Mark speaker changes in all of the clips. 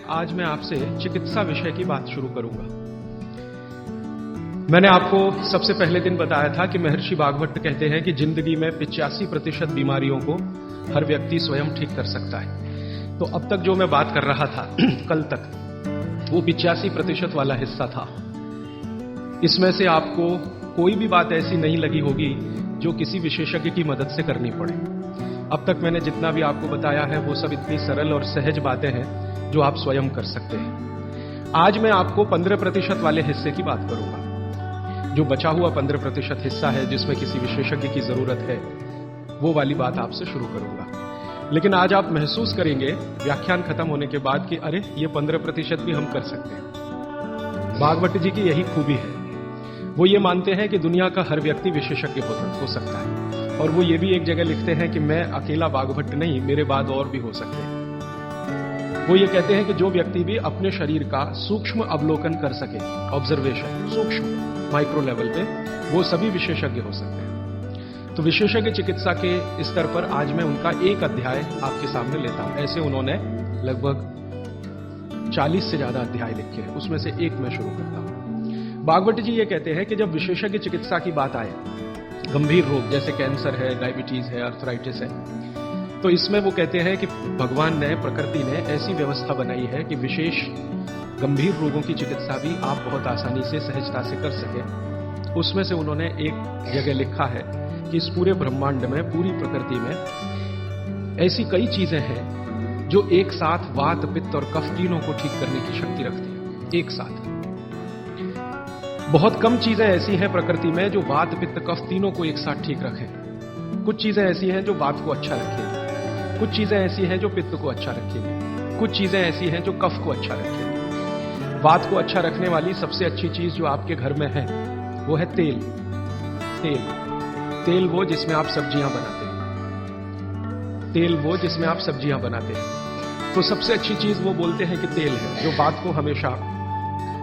Speaker 1: आज मैं आपसे चिकित्सा विषय की बात शुरू करूंगा। मैंने आपको सबसे पहले दिन बताया था कि महर्षि भागवत कहते हैं कि जिंदगी में 85% बीमारियों को हर व्यक्ति स्वयं ठीक कर सकता है। तो अब तक जो मैं बात कर रहा था कल तक, वो 85% वाला हिस्सा था। इसमें से आपको कोई भी बात ऐसी नहीं लगी होगी जो किसी विशेषज्ञ की मदद से करनी पड़े। अब तक मैंने जितना भी आपको बताया है वो सब इतनी सरल और सहज बातें हैं जो आप स्वयं कर सकते हैं। आज मैं आपको 15% वाले हिस्से की बात करूंगा। जो बचा हुआ 15% हिस्सा है जिसमें किसी विशेषज्ञ की जरूरत है, वो वाली बात आपसे शुरू करूंगा। लेकिन आज आप महसूस करेंगे व्याख्यान खत्म होने के बाद कि अरे ये 15% भी हम कर सकते हैं। भागवत जी की यही खूबी है, वो ये मानते हैं कि दुनिया का हर व्यक्ति विशेषज्ञ हो सकता है। और वो ये भी एक जगह लिखते हैं कि मैं अकेला भागवत नहीं, मेरे बाद और भी हो सकते हैं। वो ये कहते हैं कि जो व्यक्ति भी अपने शरीर का सूक्ष्म अवलोकन कर सके, ऑब्जर्वेशन, सूक्ष्म माइक्रो लेवल पे, वो सभी विशेषज्ञ हो सकते हैं। तो विशेषज्ञ चिकित्सा के स्तर पर आज मैं उनका एक अध्याय आपके सामने लेता हूं। ऐसे उन्होंने लगभग 40 से ज्यादा अध्याय लिखे हैं, उसमें से एक मैं शुरू करता हूं। भागवत जी ये कहते हैं कि जब विशेषज्ञ चिकित्सा की बात आए, गंभीर रोग जैसे कैंसर है, डायबिटीज है, अर्थराइटिस है, तो इसमें वो कहते हैं कि भगवान ने, प्रकृति ने ऐसी व्यवस्था बनाई है कि विशेष गंभीर रोगों की चिकित्सा भी आप बहुत आसानी से, सहजता से कर सके। उसमें से उन्होंने एक जगह लिखा है कि इस पूरे ब्रह्मांड में, पूरी प्रकृति में ऐसी कई चीजें हैं जो एक साथ वात, पित्त और कफ तीनों को ठीक करने की शक्ति रखती है। एक साथ बहुत कम चीजें ऐसी हैं प्रकृति में जो वात, पित्त, कफ तीनों को एक साथ ठीक रखें। कुछ चीजें ऐसी हैं जो वात को अच्छा रखेंगी, कुछ चीजें ऐसी हैं जो पित्त को अच्छा रखेंगी, कुछ चीजें ऐसी हैं जो कफ को अच्छा रखेंगी। वात को अच्छा रखने वाली सबसे अच्छी चीज जो आपके घर में है वो है तेल। तेल वो जिसमें आप सब्जियां बनाते हैं। तेल वो जिसमें आप सब्जियां बनाते हैं। तो सबसे अच्छी चीज वो बोलते हैं कि तेल है, जो वात को हमेशा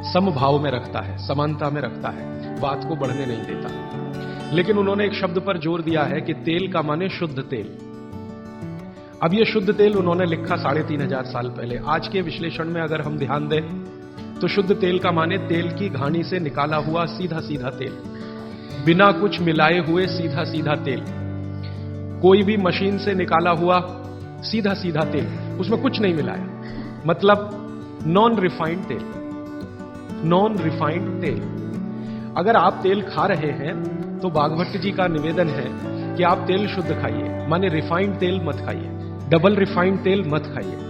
Speaker 1: समभाव में रखता है, समानता में रखता है, बात को बढ़ने नहीं देता। लेकिन उन्होंने एक शब्द पर जोर दिया है कि तेल का माने शुद्ध तेल। अब ये शुद्ध तेल उन्होंने लिखा 3500 साल पहले। आज के विश्लेषण में अगर हम ध्यान दें तो शुद्ध तेल का माने तेल की घानी से निकाला हुआ सीधा सीधा तेल, बिना कुछ मिलाए हुए सीधा सीधा तेल, कोई भी मशीन से निकाला हुआ सीधा सीधा तेल, उसमें कुछ नहीं मिलाया, मतलब नॉन रिफाइंड तेल। नॉन रिफाइंड तेल। अगर आप तेल खा रहे हैं तो भागवत जी का निवेदन है कि आप तेल शुद्ध खाइए, माने रिफाइंड तेल मत खाइए, डबल रिफाइंड तेल मत खाइए।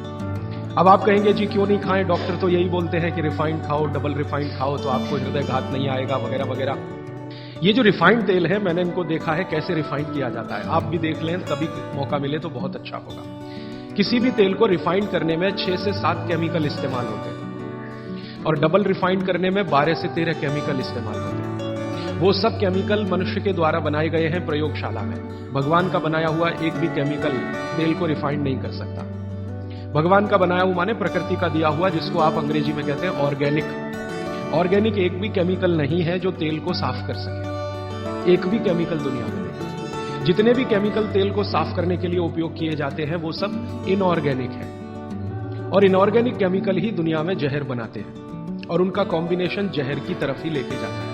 Speaker 1: अब आप कहेंगे जी क्यों नहीं खाएं, डॉक्टर तो यही बोलते हैं कि रिफाइंड खाओ, डबल रिफाइंड खाओ तो आपको हृदयघात नहीं आएगा, वगैरह वगैरह। ये जो रिफाइंड तेल है, मैंने इनको देखा है कैसे रिफाइंड किया जाता है। आप भी देख लें, कभी मौका मिले तो बहुत अच्छा होगा। किसी भी तेल को रिफाइंड करने में 6 से 7 केमिकल इस्तेमाल होते हैं और डबल रिफाइंड करने में 12 से 13 केमिकल इस्तेमाल होते हैं। वो सब केमिकल मनुष्य के द्वारा बनाए गए हैं प्रयोगशाला में। भगवान का बनाया हुआ एक भी केमिकल तेल को रिफाइंड नहीं कर सकता। भगवान का बनाया हुआ माने प्रकृति का दिया हुआ, जिसको आप अंग्रेजी में कहते हैं ऑर्गेनिक। ऑर्गेनिक एक भी केमिकल नहीं है जो तेल को साफ कर सके। एक भी केमिकल दुनिया में नहीं। जितने भी केमिकल तेल को साफ करने के लिए उपयोग किए जाते हैं वो सब इनऑर्गेनिक है। और इनऑर्गेनिक केमिकल ही दुनिया में जहर बनाते हैं और उनका कॉम्बिनेशन जहर की तरफ ही लेके जाता है।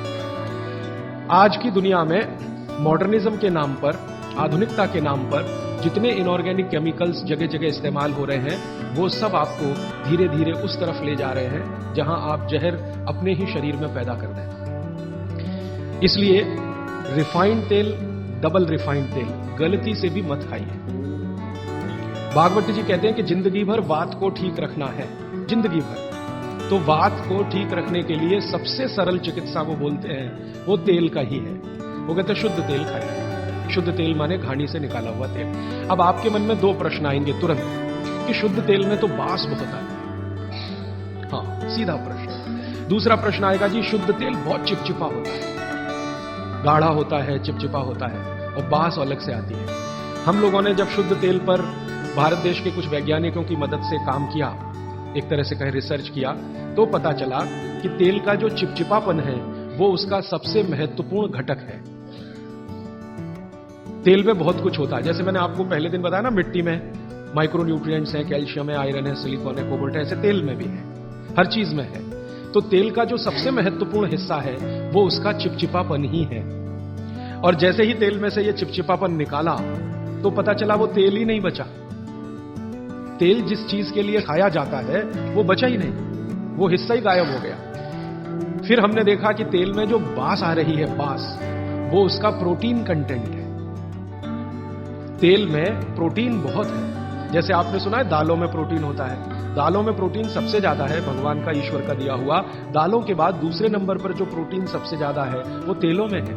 Speaker 1: आज की दुनिया में मॉडर्निज्म के नाम पर, आधुनिकता के नाम पर जितने इनऑर्गेनिक केमिकल्स जगह जगह इस्तेमाल हो रहे हैं, वो सब आपको धीरे धीरे उस तरफ ले जा रहे हैं जहां आप जहर अपने ही शरीर में पैदा कर दें। इसलिए रिफाइंड तेल, डबल रिफाइंड तेल गलती से भी मत खाइए। भागवत जी कहते हैं कि जिंदगी भर वात को ठीक रखना है, जिंदगी भर। तो वात को ठीक रखने के लिए सबसे सरल चिकित्सा वो बोलते हैं वो तेल का ही है। वो कहते हैं शुद्ध तेल खाइए। शुद्ध तेल माने घानी से निकाला हुआ तेल। अब आपके मन में 2 प्रश्न आएंगे तुरंत कि शुद्ध तेल में तो बास बहुत है। हाँ, सीधा प्रश्न। दूसरा प्रश्न आएगा जी शुद्ध तेल बहुत चिपचिपा होता है, गाढ़ा होता है, चिपचिपा होता है और बास अलग से आती है। हम लोगों ने जब शुद्ध तेल पर भारत देश के कुछ वैज्ञानिकों की मदद से काम किया, एक तरह से कहें रिसर्च किया, तो पता चला कि तेल का जो चिपचिपापन है वो उसका सबसे महत्वपूर्ण घटक है। तेल में बहुत कुछ होता है। जैसे मैंने आपको पहले दिन बताया ना, मिट्टी में माइक्रो न्यूट्रिएंट्स हैं, कैल्शियम है, आयरन है, सिलिकॉन है, कोबाल्ट है, ऐसे तेल में भी है, हर चीज में है। तो तेल का जो सबसे महत्वपूर्ण हिस्सा है वो उसका चिपचिपापन ही है। और जैसे ही तेल में से ये चिपचिपापन निकाला तो पता चला वो तेल ही नहीं बचा। तेल जिस चीज के लिए खाया जाता है वो बचा ही नहीं, वो हिस्सा ही गायब हो गया। फिर हमने देखा कि तेल में जो बास आ रही है, बास, वो उसका प्रोटीन कंटेंट है। तेल में प्रोटीन बहुत है। जैसे आपने सुना है दालों में प्रोटीन होता है, दालों में प्रोटीन सबसे ज्यादा है, भगवान का, ईश्वर का दिया हुआ। दालों के बाद दूसरे नंबर पर जो प्रोटीन सबसे ज्यादा है वो तेलों में है।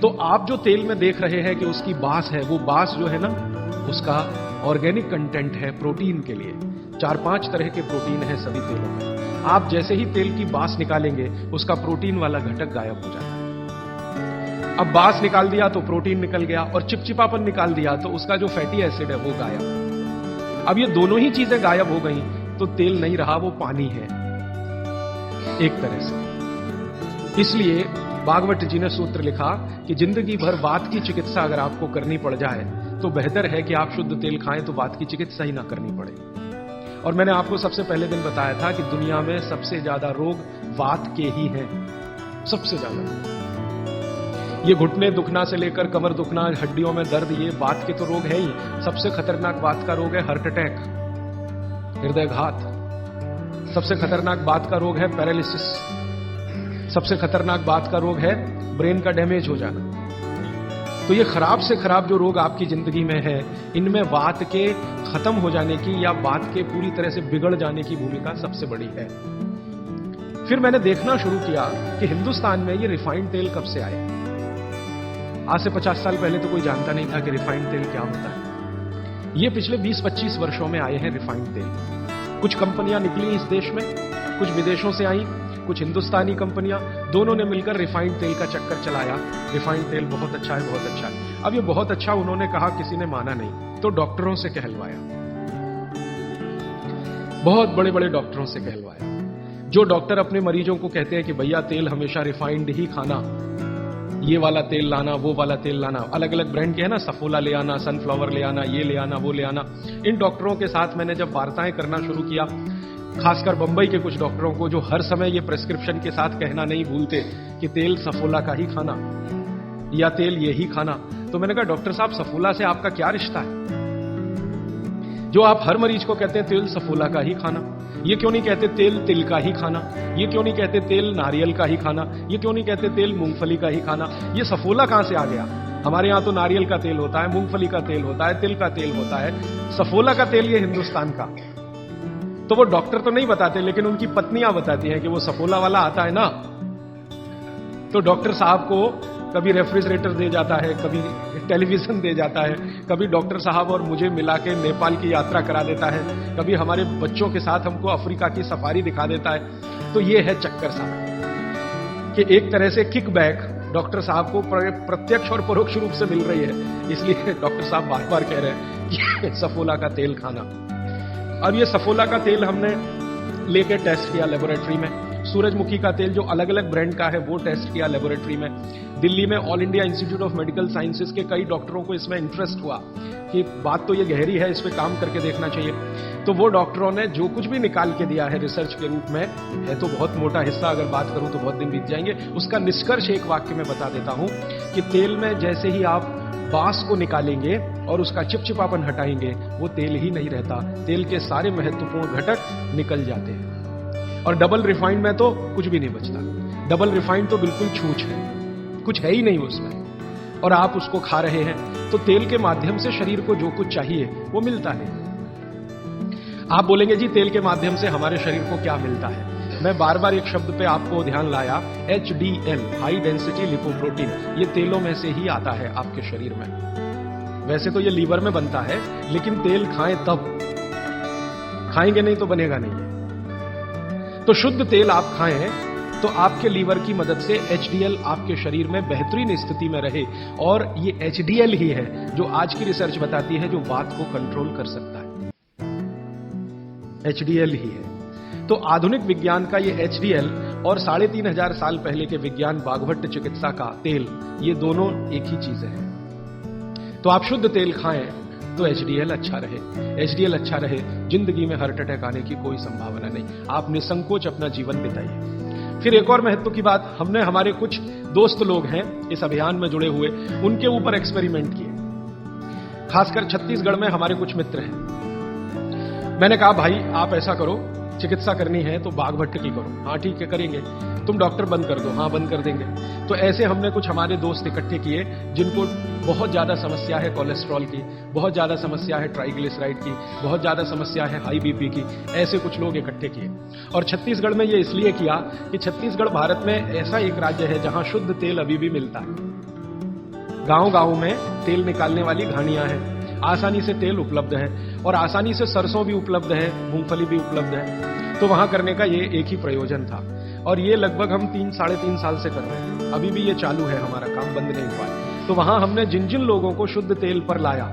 Speaker 1: तो आप जो तेल में देख रहे हैं कि उसकी बास है, वो बास जो है ना, उसका ऑर्गेनिक कंटेंट है प्रोटीन के लिए। 4-5 तरह के प्रोटीन है सभी तेलों में। आप जैसे ही तेल की बास निकालेंगे उसका प्रोटीन वाला घटक गायब हो जाता है। अब बास निकाल दिया तो प्रोटीन निकल गया, और चिपचिपापन निकाल दिया तो उसका जो फैटी एसिड है वो गायब। अब ये दोनों ही चीजें गायब हो गई तो तेल नहीं रहा, वो पानी है एक तरह से। इसलिए भागवत जी ने सूत्र लिखा कि जिंदगी भर वात की चिकित्सा अगर आपको करनी पड़ जाए तो बेहतर है कि आप शुद्ध तेल खाएं तो वात की चिकित्सा ही ना करनी पड़े। और मैंने आपको सबसे पहले दिन बताया था कि दुनिया में सबसे ज्यादा रोग वात के ही हैं, सबसे ज्यादा। ये घुटने दुखना से लेकर कमर दुखना, हड्डियों में दर्द, ये वात के तो रोग है ही। सबसे खतरनाक वात का रोग है हार्ट अटैक, हृदयघात। सबसे खतरनाक वात का रोग है पैरालिसिस। सबसे खतरनाक बात का रोग है ब्रेन का डैमेज हो जाना। तो ये खराब से खराब जो रोग आपकी जिंदगी में है, इनमें वात के खत्म हो जाने की या वात के पूरी तरह से बिगड़ जाने की भूमिका सबसे बड़ी है। फिर मैंने देखना शुरू किया कि हिंदुस्तान में ये रिफाइंड तेल कब से आए। आज से 50 साल पहले तो कोई जानता नहीं था कि रिफाइंड तेल क्या होता है। ये पिछले 20-25 वर्षों में आए हैं रिफाइंड तेल। कुछ कंपनियां निकली इस देश में, कुछ विदेशों से आई, कुछ हिंदुस्तानी कंपनियां, दोनों ने मिलकर रिफाइंड तेल का चक्कर चलाया। रिफाइंड तेल बहुत अच्छा है, बहुत अच्छा है। अब ये बहुत अच्छा उन्होंने कहा, किसी ने माना नहीं, तो डॉक्टरों से कहलवाया, बहुत बड़े बड़े डॉक्टरों से कहलवाया। जो डॉक्टर अपने मरीजों को कहते हैं कि भैया तेल हमेशा रिफाइंड ही खाना, ये वाला तेल लाना, वो वाला तेल लाना, अलग अलग ब्रांड के है ना, सफोला ले आना, सनफ्लावर ले आना, ये ले आना, वो ले आना। इन डॉक्टरों के साथ मैंने जब वार्ताएं करना शुरू किया, खासकर बंबई के कुछ डॉक्टरों को जो हर समय ये प्रेस्क्रिप्शन के साथ कहना नहीं भूलते कि तेल सफोला का ही खाना या तेल ये ही खाना, तो मैंने कहा डॉक्टर साहब सफोला से आपका क्या रिश्ता है? जो आप हर मरीज को कहते हैं तेल सफोला का ही खाना, ये क्यों नहीं कहते तेल तिल का ही खाना? ये क्यों नहीं कहते तेल नारियल का ही खाना? ये क्यों नहीं कहते तेल मूंगफली का ही खाना? ये सफोला कहां से आ गया? हमारे यहां तो नारियल का तेल होता है, मूंगफली का तेल होता है, तिल का तेल होता है, सफोला का तेल ये हिंदुस्तान का। तो वो डॉक्टर तो नहीं बताते, लेकिन उनकी पत्नियां बताती हैं कि वो सफोला वाला आता है ना। तो डॉक्टर साहब को कभी रेफ्रिजरेटर दे जाता है, कभी टेलीविजन दे जाता है, कभी डॉक्टर साहब और मुझे मिला के नेपाल की यात्रा करा देता है, कभी हमारे बच्चों के साथ हमको अफ्रीका की सफारी दिखा देता है। तो ये है चक्कर साहब कि एक तरह से किकबैक डॉक्टर साहब को प्रत्यक्ष और परोक्ष रूप से मिल रही है। इसलिए डॉक्टर साहब बार बार कह रहे हैं कि सफोला का तेल खाना। अब ये सफोला का तेल हमने लेके टेस्ट किया लेबोरेटरी में। सूरजमुखी का तेल जो अलग अलग ब्रांड का है वो टेस्ट किया लेबोरेटरी में। दिल्ली में all India institute of medical sciences के कई डॉक्टरों को इसमें इंटरेस्ट हुआ कि बात तो ये गहरी है, इस पे काम करके देखना चाहिए। तो वो डॉक्टरों ने जो कुछ भी निकाल के दिया है रिसर्च के रूप में, है तो बहुत मोटा हिस्सा, अगर बात करूं तो बहुत दिन बीत जाएंगे, उसका निष्कर्ष एक वाक्य में बता देता हूं कि तेल में जैसे ही आप बास को निकालेंगे और उसका चिपचिपापन हटाएंगे, वो तेल ही नहीं रहता, तेल के सारे महत्वपूर्ण घटक निकल जाते हैं। और डबल रिफाइंड में तो कुछ भी नहीं बचता। डबल रिफाइंड तो बिल्कुल छूछ है, कुछ है ही नहीं उसमें, और आप उसको खा रहे हैं। तो तेल के माध्यम से शरीर को जो कुछ चाहिए वो मिलता नहीं। आप बोलेंगे जी तेल के माध्यम से हमारे शरीर को क्या मिलता है? मैं बार बार एक शब्द पे आपको ध्यान लाया, HDL, हाई डेंसिटी लिपोप्रोटीन। ये तेलों में से ही आता है आपके शरीर में। वैसे तो ये लीवर में बनता है, लेकिन तेल खाएं तब, खाएंगे नहीं तो बनेगा नहीं। तो शुद्ध तेल आप खाएं तो आपके लीवर की मदद से HDL आपके शरीर में बेहतरीन स्थिति में रहे। और ये HDL ही है जो आज की रिसर्च बताती है जो वात को कंट्रोल कर सकता है। HDL ही है। तो आधुनिक विज्ञान का ये HDL और 3500 साल पहले के विज्ञान बाघभट्ट चिकित्सा का तेल, ये दोनों एक ही चीजें हैं। तो आप शुद्ध तेल खाएं तो एचडीएल अच्छा रहे। एचडीएल अच्छा रहे, जिंदगी में हार्ट अटैक आने की कोई संभावना नहीं। आप निसंकोच अपना जीवन बिताइए। फिर एक और महत्व की बात, हमने हमारे कुछ दोस्त लोग हैं इस अभियान में जुड़े हुए, उनके ऊपर एक्सपेरिमेंट किए। खासकर छत्तीसगढ़ में हमारे कुछ मित्र हैं। मैंने कहा भाई आप ऐसा करो, चिकित्सा करनी है तो बाघभट्ट की करो। हाँ ठीक है करेंगे। तुम डॉक्टर बंद कर दो। हाँ बंद कर देंगे। तो ऐसे हमने कुछ हमारे दोस्त इकट्ठे किए जिनको बहुत ज्यादा समस्या है कोलेस्ट्रॉल की, बहुत ज्यादा समस्या है ट्राइग्लिसराइड की, बहुत ज्यादा समस्या है हाई बीपी की। ऐसे कुछ लोग इकट्ठे किए और छत्तीसगढ़ में ये इसलिए किया कि छत्तीसगढ़ भारत में ऐसा एक राज्य है जहां शुद्ध तेल अभी भी मिलता है। गांव गांव में तेल निकालने वाली घानियां हैं, आसानी से तेल उपलब्ध है और आसानी से सरसों भी उपलब्ध है, मूंगफली भी उपलब्ध है। तो वहां करने का ये एक ही प्रयोजन था और ये लगभग हम 3-3.5 साल से कर रहे हैं। अभी भी ये चालू है, हमारा काम बंद नहीं हुआ है। तो वहां हमने जिन जिन लोगों को शुद्ध तेल पर लाया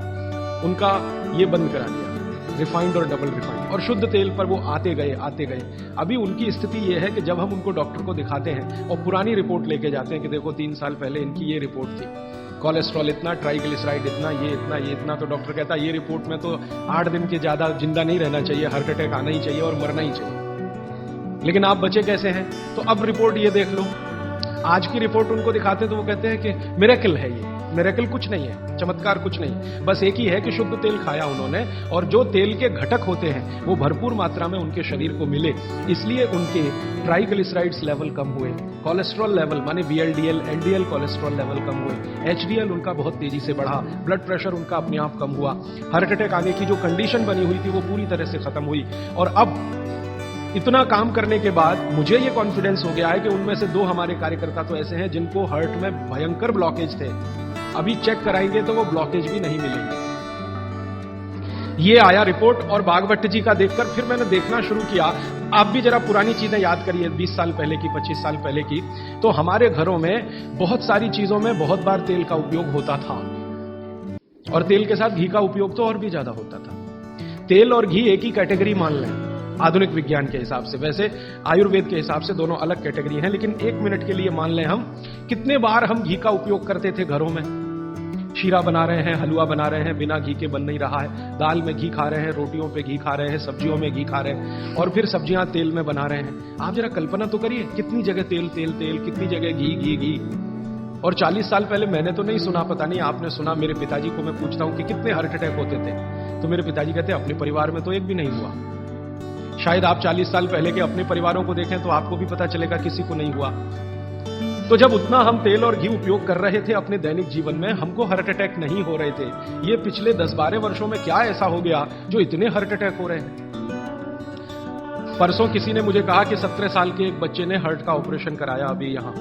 Speaker 1: उनका ये बंद करा दिया, रिफाइंड और डबल रिफाइंड, और शुद्ध तेल पर वो आते गए। अभी उनकी स्थिति ये है कि जब हम उनको डॉक्टर को दिखाते हैं और पुरानी रिपोर्ट लेके जाते हैं कि देखो 3 साल पहले इनकी ये रिपोर्ट थी, कोलेस्ट्रॉल इतना, ट्राइग्लिसराइड इतना, ये इतना, तो डॉक्टर कहता है ये रिपोर्ट में तो 8 दिन के ज्यादा जिंदा नहीं रहना चाहिए, हार्ट अटैक आना ही चाहिए और मरना ही चाहिए, लेकिन आप बचे कैसे हैं? तो अब रिपोर्ट ये देख लो। आज की रिपोर्ट उनको दिखाते तो वो कहते हैं कि मिरेकल है, ये मिरेकल कुछ नहीं है, चमत्कार कुछ नहीं, बस एक ही है कि शुद्ध तेल खाया उन्होंने और जो तेल के घटक होते हैं वो भरपूर मात्रा में उनके शरीर को मिले, इसलिए उनके ट्राइग्लिसराइड्स लेवल कम हुए, कोलेस्ट्रॉल लेवल माने VLDL LDL कोलेस्ट्रॉल लेवल कम हुए, HDL उनका बहुत तेजी से बढ़ा, ब्लड प्रेशर उनका अपने आप कम हुआ, हार्ट अटैक आने की जो कंडीशन बनी हुई थी वो पूरी तरह से खत्म हुई। और अब इतना काम करने के बाद मुझे ये कॉन्फिडेंस हो गया है कि उनमें से 2 हमारे कार्यकर्ता तो ऐसे हैं जिनको हार्ट में भयंकर ब्लॉकेज थे, अभी चेक कराएंगे तो वो ब्लॉकेज भी नहीं मिलेंगे। ये आया रिपोर्ट और बाघभट्ट जी का देखकर फिर मैंने देखना शुरू किया। आप भी जरा पुरानी चीजें याद करिए, 20 साल पहले की, 25 साल पहले की, तो हमारे घरों में बहुत सारी चीजों में बहुत बार तेल का उपयोग होता था और तेल के साथ घी का उपयोग तो और भी ज्यादा होता था। तेल और घी एक ही कैटेगरी मान लें आधुनिक विज्ञान के हिसाब से, वैसे आयुर्वेद के हिसाब से दोनों अलग कैटेगरी हैं, लेकिन 1 मिनट के लिए मान लें हम, कितने बार हम घी का उपयोग करते थे घरों में। शीरा बना रहे हैं, हलवा बना रहे हैं, बिना घी के बन नहीं रहा है, दाल में घी खा रहे हैं, रोटियों पे घी खा रहे हैं, सब्जियों में घी खा रहे हैं और फिर सब्जियां तेल में बना रहे हैं। आप जरा कल्पना तो करिए, कितनी जगह तेल तेल तेल, कितनी जगह घी घी घी। और 40 साल पहले मैंने तो नहीं सुना, पता नहीं आपने सुना, मेरे पिताजी को मैं पूछता हूं कि कितने हार्ट अटैक होते थे, तो मेरे पिताजी कहते अपने परिवार में तो एक भी नहीं हुआ। शायद आप 40 साल पहले के अपने परिवारों को देखें तो आपको भी पता चलेगा किसी को नहीं हुआ। तो जब उतना हम तेल और घी उपयोग कर रहे थे अपने दैनिक जीवन में, हमको हार्ट अटैक नहीं हो रहे थे। ये पिछले 10-12 वर्षों में क्या ऐसा हो गया जो इतने हार्ट अटैक हो रहे हैं? परसों किसी ने मुझे कहा कि 17 साल के एक बच्चे ने हार्ट का ऑपरेशन कराया अभी यहां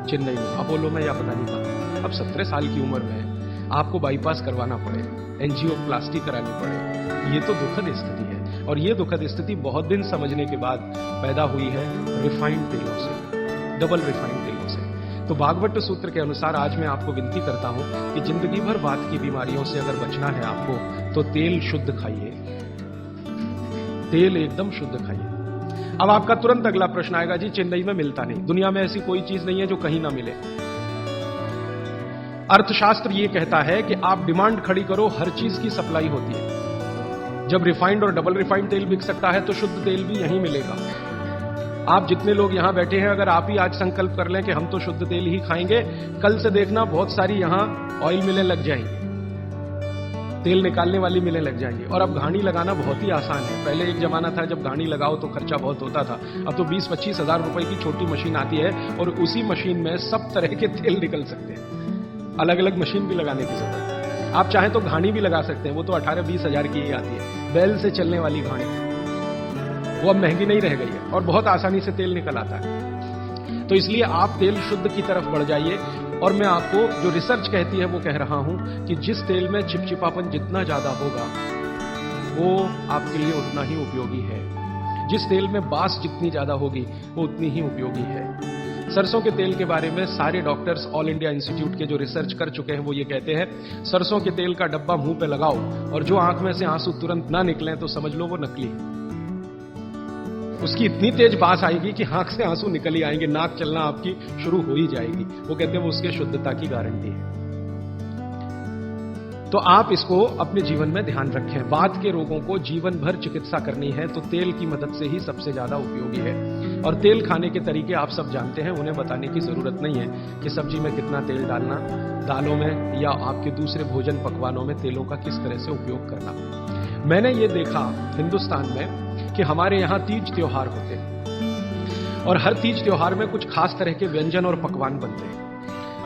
Speaker 1: चेन्नई में, अपोलो में या पता नहीं कहां। अब 17 साल की उम्र में आपको बाईपास करवाना पड़े, एंजियोप्लास्टी करानी पड़े, ये तो दुखद स्थिति है। और ये दुखद स्थिति बहुत दिन समझने के बाद पैदा हुई है रिफाइंड तेलों से, डबल रिफाइंड तेलों से। तो बाघभट्ट सूत्र के अनुसार आज मैं आपको विनती करता हूं कि जिंदगी भर वात की बीमारियों से अगर बचना है आपको, तो तेल शुद्ध खाइए, तेल एकदम शुद्ध खाइए। अब आपका तुरंत अगला प्रश्न आएगा, जी चेन्नई में मिलता नहीं, दुनिया में ऐसी कोई चीज नहीं है जो कहीं ना मिले। अर्थशास्त्र ये कहता है कि आप डिमांड खड़ी करो, हर चीज की सप्लाई होती है। जब रिफाइंड और डबल रिफाइंड तेल बिक सकता है तो शुद्ध तेल भी यहीं मिलेगा। आप जितने लोग यहां बैठे हैं, अगर आप ही आज संकल्प कर लें कि हम तो शुद्ध तेल ही खाएंगे, कल से देखना बहुत सारी यहां ऑयल मिलें लग जाएंगी, तेल निकालने वाली मिलें लग जाएंगी। और अब घानी लगाना बहुत ही आसान है। पहले एक जमाना था जब घानी लगाओ तो खर्चा बहुत होता था, अब तो 20-25 हजार रुपए की छोटी मशीन आती है और उसी मशीन में सब तरह के तेल निकल सकते हैं, अलग अलग मशीन भी लगाने की जरूरत है। आप चाहें तो घानी भी लगा सकते हैं, वो तो 18-20 हजार की ही आती है, बैल से चलने वाली घानी, वो अब महंगी नहीं रह गई है और बहुत आसानी से तेल निकल आता है। तो इसलिए आप तेल शुद्ध की तरफ बढ़ जाइए। और मैं आपको जो रिसर्च कहती है वो कह रहा हूं कि जिस तेल में चिपचिपापन जितना ज्यादा होगा वो आपके लिए उतना ही उपयोगी है, जिस तेल में बास जितनी ज्यादा होगी वो उतनी ही उपयोगी है। सरसों के तेल के बारे में सारे डॉक्टर्स ऑल इंडिया इंस्टीट्यूट के जो रिसर्च कर चुके हैं वो ये कहते हैं, सरसों के तेल का डब्बा मुंह पे लगाओ और जो आंख में से आंसू तुरंत ना निकलें तो समझ लो वो नकली है। उसकी इतनी तेज बास आएगी कि आंख से आंसू निकल ही आएंगे, नाक चलना आपकी शुरू हो ही जाएगी। वो कहते हैं वो उसके शुद्धता की गारंटी है। तो आप इसको अपने जीवन में ध्यान रखें। वात के रोगों को जीवन भर चिकित्सा करनी है तो तेल की मदद से ही सबसे ज्यादा उपयोगी है। और तेल खाने के तरीके आप सब जानते हैं, उन्हें बताने की जरूरत नहीं है कि सब्जी में कितना तेल डालना, दालों में या आपके दूसरे भोजन पकवानों में तेलों का किस तरह से उपयोग करना। मैंने ये देखा हिंदुस्तान में कि हमारे यहां तीज त्योहार होते हैं और हर तीज त्योहार में कुछ खास तरह के व्यंजन और पकवान बनते हैं।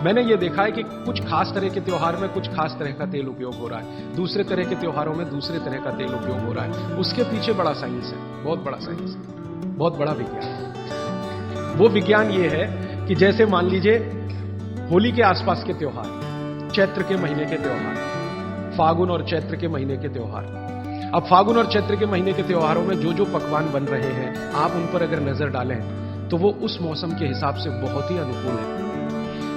Speaker 1: मैंने ये देखा है कि कुछ खास तरह के त्योहार में कुछ खास तरह का तेल उपयोग हो रहा है, दूसरे तरह के त्योहारों में दूसरे तरह का तेल उपयोग हो रहा है। उसके पीछे बड़ा साइंस है, बहुत बड़ा साइंस है, बहुत बड़ा विज्ञान है। वो विज्ञान ये है कि जैसे मान लीजिए होली के आसपास के त्योहार, चैत्र के महीने के त्योहार, फागुन और चैत्र के महीने के त्योहार। अब फागुन और चैत्र के महीने के त्योहारों में जो जो पकवान बन रहे हैं, आप उन पर अगर नजर डालें तो वो उस मौसम के हिसाब से बहुत ही अनुकूल है।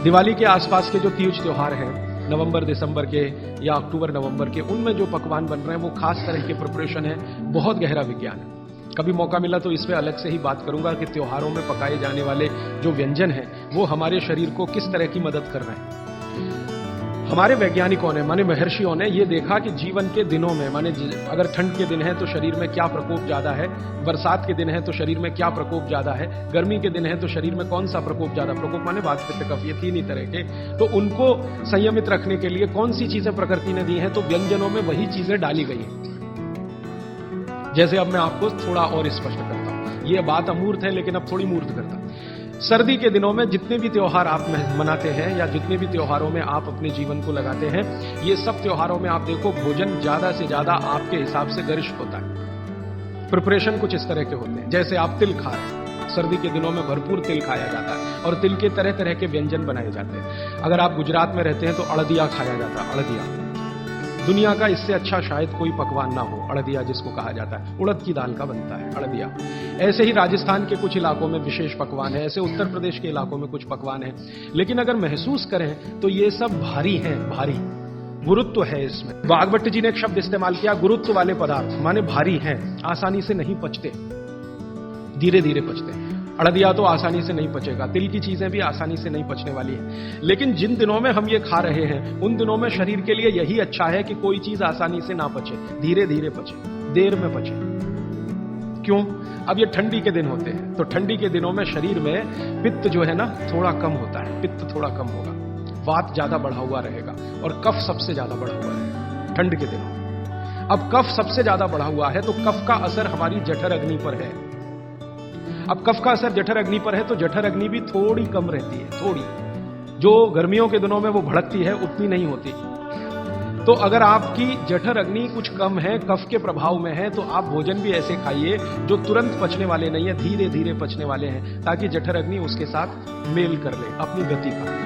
Speaker 1: दिवाली के आसपास के जो तीज त्योहार हैं, नवंबर दिसंबर के या अक्टूबर नवंबर के, उनमें जो पकवान बन रहे हैं वो खास तरह के प्रिपरेशन है, बहुत गहरा विज्ञान है। कभी मौका मिला तो इस पे अलग से ही बात करूंगा कि त्योहारों में पकाए जाने वाले जो व्यंजन हैं वो हमारे शरीर को किस तरह की मदद कर रहे हैं। हमारे वैज्ञानिकों ने, माने महर्षियों ने ये देखा कि जीवन के दिनों में, माने अगर ठंड के दिन है तो शरीर में क्या प्रकोप ज्यादा है, बरसात के दिन है तो शरीर में क्या प्रकोप ज्यादा है, गर्मी के दिन है तो शरीर में कौन सा प्रकोप ज्यादा, प्रकोप माने वात पित्त कफ, ये तीन ही तरह के, तो उनको संयमित रखने के लिए कौन सी चीजें प्रकृति ने दी हैं, तो व्यंजनों में वही चीजें डाली गई हैं। जैसे अब मैं आपको थोड़ा और स्पष्ट करता हूं, ये बात अमूर्त है लेकिन अब थोड़ी मूर्त करता हूं। सर्दी के दिनों में जितने भी त्योहार आप मनाते हैं या जितने भी त्योहारों में आप अपने जीवन को लगाते हैं, ये सब त्योहारों में आप देखो भोजन ज्यादा से ज्यादा आपके हिसाब से गरिष्ठ होता है। प्रिपरेशन कुछ इस तरह के होते हैं, जैसे आप तिल खा रहे हैं, सर्दी के दिनों में भरपूर तिल खाया जाता है और तिल के तरह तरह के व्यंजन बनाए जाते हैं। अगर आप गुजरात में रहते हैं तो अड़दिया खाया जाता है। अड़दिया दुनिया का इससे अच्छा शायद कोई पकवान ना हो, अड़दिया जिसको कहा जाता है, उड़द की दाल का बनता है अड़दिया। ऐसे ही राजस्थान के कुछ इलाकों में विशेष पकवान है, ऐसे उत्तर प्रदेश के इलाकों में कुछ पकवान है। लेकिन अगर महसूस करें तो ये सब भारी हैं, भारी गुरुत्व है इसमें। वाघभट्ट जी ने एक शब्द इस्तेमाल किया, गुरुत्व वाले पदार्थ, माने भारी हैं, आसानी से नहीं पचते, धीरे धीरे पचते हैं। अड़दिया तो आसानी से नहीं पचेगा, तिल की चीजें भी आसानी से नहीं पचने वाली है। लेकिन जिन दिनों में हम ये खा रहे हैं उन दिनों में शरीर के लिए यही अच्छा है कि कोई चीज आसानी से ना पचे, धीरे धीरे पचे, देर में पचे। क्यों? अब ये ठंडी के दिन होते हैं तो ठंडी के दिनों में शरीर में पित्त जो है ना थोड़ा कम होता है, पित्त थोड़ा कम होगा, वात ज्यादा बढ़ा हुआ रहेगा और कफ सबसे ज्यादा बढ़ा हुआ रहेगा ठंड के दिनों। अब कफ सबसे ज्यादा बढ़ा हुआ है तो कफ का असर हमारी जठर अग्नि पर है। अब कफ का असर जठर अग्नि पर है तो जठर अग्नि भी थोड़ी कम रहती है, थोड़ी, जो गर्मियों के दिनों में वो भड़कती है उतनी नहीं होती। तो अगर आपकी जठर अग्नि कुछ कम है, कफ के प्रभाव में है, तो आप भोजन भी ऐसे खाइए जो तुरंत पचने वाले नहीं है, धीरे धीरे पचने वाले हैं, ताकि जठर अग्नि उसके साथ मेल कर ले अपनी गति का।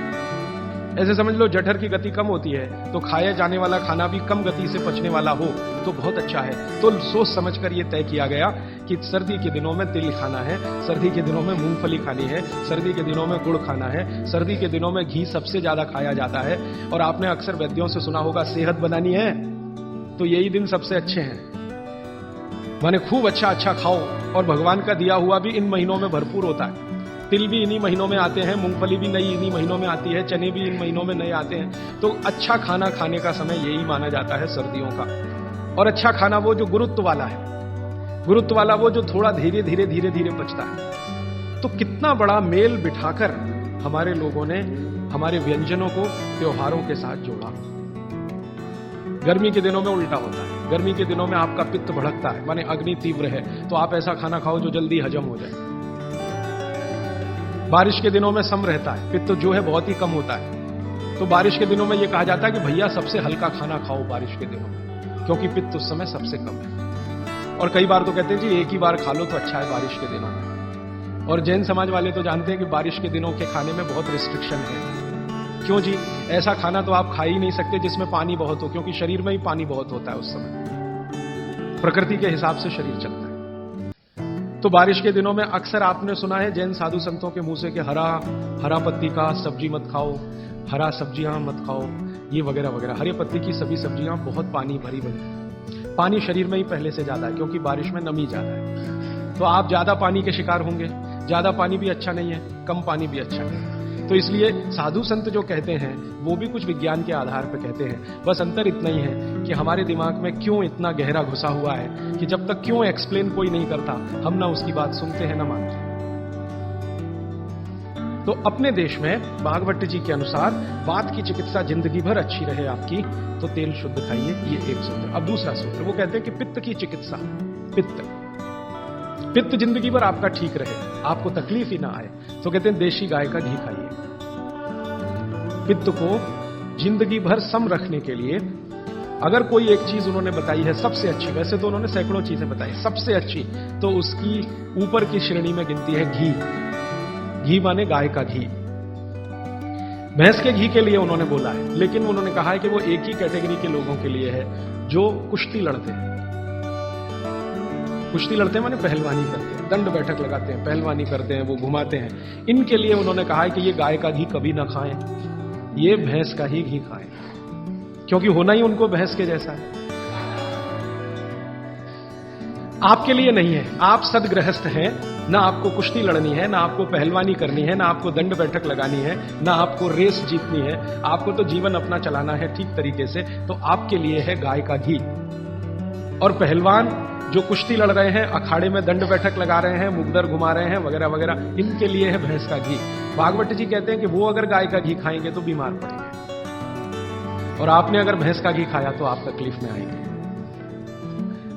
Speaker 1: ऐसे समझ लो जठर की गति कम होती है तो खाया जाने वाला खाना भी कम गति से पचने वाला हो तो बहुत अच्छा है। तो सोच समझकर यह तय किया गया कि सर्दी के दिनों में तिल खाना है, सर्दी के दिनों में मूंगफली खानी है, सर्दी के दिनों में गुड़ खाना है, सर्दी के दिनों में घी सबसे ज्यादा खाया जाता है। और आपने अक्सर वैद्यों से सुना होगा सेहत बनानी है तो यही दिन सबसे अच्छे हैं, माने खूब अच्छा अच्छा खाओ। और भगवान का दिया हुआ भी इन महीनों में भरपूर होता है। तिल भी इन्हीं महीनों में आते हैं, मूंगफली भी नई इन्हीं महीनों में आती है, चने भी इन महीनों में नए आते हैं। तो अच्छा खाना खाने का समय यही माना जाता है सर्दियों का। और अच्छा खाना वो जो गुरुत्व वाला है, गुरुत्व वाला वो जो थोड़ा धीरे धीरे धीरे धीरे पचता है। तो कितना बड़ा मेल बिठाकर हमारे लोगों ने हमारे व्यंजनों को त्योहारों के साथ जोड़ा। गर्मी के दिनों में उल्टा होता है, गर्मी के दिनों में आपका पित्त भड़कता है, माने अग्नि तीव्र है, तो आप ऐसा खाना खाओ जो जल्दी हजम हो जाए। बारिश के दिनों में सम रहता है, पित्त जो है बहुत ही कम होता है, तो बारिश के दिनों में यह कहा जाता है कि भैया सबसे हल्का खाना खाओ बारिश के दिनों में, क्योंकि पित्त उस समय सबसे कम है। और कई बार तो कहते हैं जी एक ही बार खा लो तो अच्छा है बारिश के दिनों में। और जैन समाज वाले तो जानते हैं कि बारिश के दिनों के खाने में बहुत रिस्ट्रिक्शन है। क्यों जी? ऐसा खाना तो आप खा ही नहीं सकते जिसमें पानी बहुत हो, क्योंकि शरीर में ही पानी बहुत होता है उस समय, प्रकृति के हिसाब से शरीर चलता है। तो बारिश के दिनों में अक्सर आपने सुना है जैन साधु संतों के मुंह से कि हरा पत्ती का सब्जी मत खाओ, हरा सब्जियां मत खाओ, ये वगैरह वगैरह। हरी पत्ती की सभी सब्जियां बहुत पानी भरी बनती, पानी शरीर में ही पहले से ज्यादा है क्योंकि बारिश में नमी ज्यादा है। तो आप ज्यादा पानी के शिकार होंगे। ज्यादा पानी भी अच्छा नहीं है, कम पानी भी अच्छा नहीं है। तो इसलिए साधु संत जो कहते हैं वो भी कुछ विज्ञान के आधार पर कहते हैं। बस अंतर इतना ही है कि हमारे दिमाग में क्यों इतना गहरा घुसा हुआ है कि जब तक क्यों एक्सप्लेन कोई नहीं करता हम ना उसकी बात सुनते हैं ना मानते। तो अपने देश में भागवत जी के अनुसार वात की चिकित्सा जिंदगी भर अच्छी रहे आपकी तो तेल शुद्ध खाइए, ये एक सूत्र। अब दूसरा सूत्र वो कहते हैं कि पित्त की चिकित्सा, पित्त जिंदगी भर आपका ठीक रहे, आपको तकलीफ ही ना आए, तो कहते हैं देशी गाय का घी खाइए। पित्त को जिंदगी भर सम रखने के लिए अगर कोई एक चीज उन्होंने बताई है सबसे अच्छी, वैसे तो उन्होंने सैकड़ों चीजें बताई, सबसे अच्छी तो उसकी ऊपर की श्रेणी में गिनती है घी। घी माने गाय का घी। भैंस के घी के लिए उन्होंने बोला है, लेकिन उन्होंने कहा है कि वो एक ही कैटेगरी के लोगों के लिए है जो कुश्ती लड़ते हैं। कुश्ती लड़ते हैं माने पहलवानी करते हैं, दंड बैठक लगाते हैं, पहलवानी करते हैं, वो घुमाते हैं। इनके लिए उन्होंने कहा है कि ये गाय का घी कभी ना खाएं, ये भैंस का ही घी खाएं, क्योंकि होना ही उनको भैंस के जैसा है। आपके लिए नहीं है, आप सदगृहस्थ हैं, ना आपको कुश्ती लड़नी है, ना आपको पहलवानी करनी है, ना आपको दंड बैठक लगानी है, ना आपको रेस जीतनी है, आपको तो जीवन अपना चलाना है ठीक तरीके से। तो आपके लिए है गाय का घी। और पहलवान जो कुश्ती लड़ रहे हैं, अखाड़े में दंड बैठक लगा रहे हैं, मुगदर घुमा रहे हैं वगैरह वगैरह, इनके लिए है भैंस का घी। भागवत जी कहते हैं कि वो अगर गाय का घी खाएंगे तो बीमार पड़ेंगे, और आपने अगर भैंस का घी खाया तो आप तकलीफ में आएंगे।